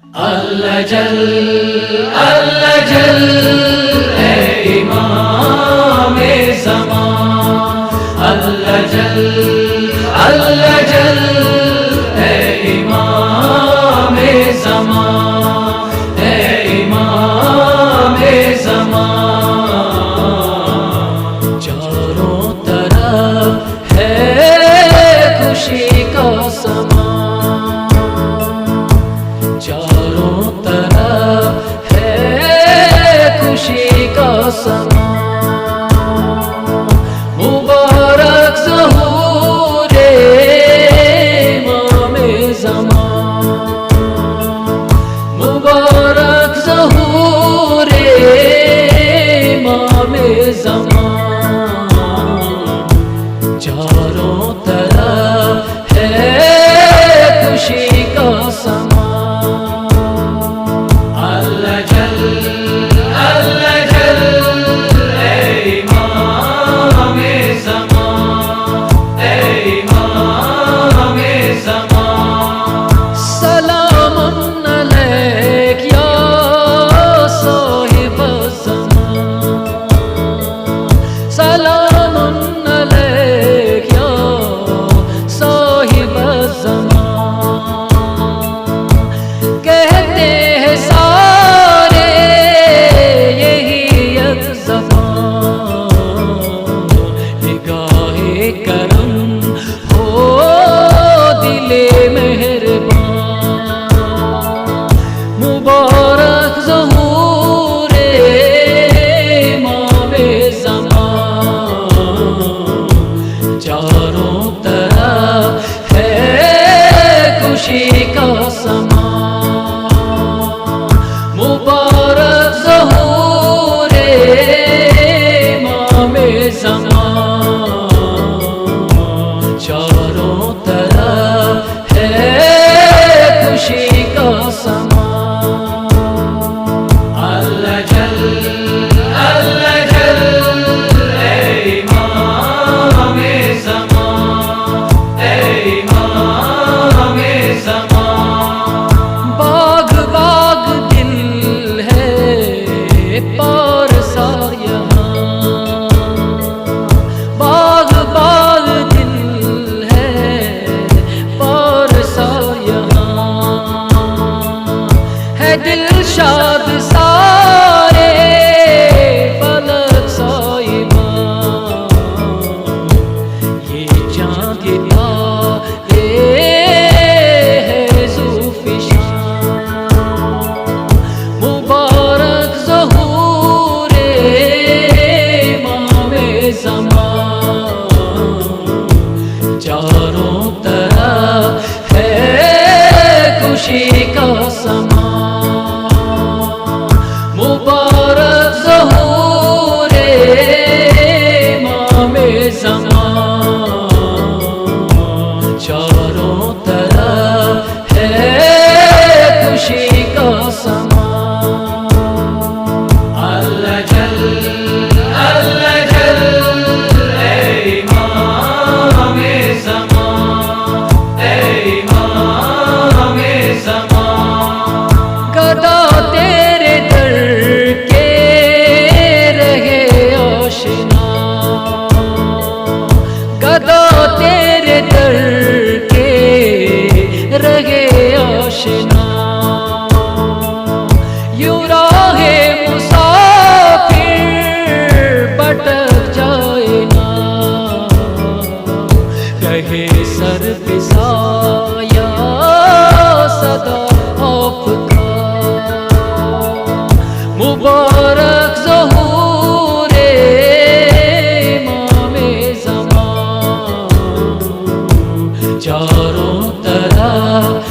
अल्लाह जल है इमाम-ए ज़मान। अल्लाह जल है इमाम-ए ज़मान, है इमाम-ए ज़मान। चारों तरफ है खुशी का समा, चारों तरफ है खुशी का समा। मुबारक ज़हूर-ए इमाम-ए ज़मान, मुबारक ज़हूर-ए इमाम-ए ज़मान। चारों तरफ है खुशी का समा। अल्लाह जल है इमाम-ए ज़मान, है इमाम-ए ज़मान। सलामुन अलैक या साहिब ज़मान, सलामुन अलैक या साहिब ज़मान। कहते हैं सारे यही एक ज़बान, निगाहे करम हो दिले मेहरबान। मुबारक ज़हूर-ए इमाम-ए ज़मान। चारों तरफ है खुशी का समा। मुबारक ज़हूर-ए इमाम-ए ज़मान। चारों तरफ है खुशी का समा। अल्लाह जल है इमाम-ए ज़मान, है इमाम-ए ज़मान। बाग बाग दिल है पारसा यहाँ, बाग बाग दिल है पारसा यहाँ। है दिलशाद सारे फलक साहिबान। ये जागता है ज़ुल्फ़िशान। मुबारक ज़हूर-ए इमाम-ए ज़मान। चारों तरफ है खुशी का समा। मुबारक ज़हूर-ए इमाम-ए ज़मान। चारों तरफ है खुशी का समा। अल्लाह जल है इमाम-ए ज़मान, है इमाम-ए ज़मान। गदा तेरे दर के रहे आशिना, गदा तेरे दर के रहे आशिना। यूं राहे मुसाफिर भटक जाए ना, रहे सर पे साया सदा आपका। मुबारक ज़हूर-ए इमाम-ए ज़मान। चारों तरफ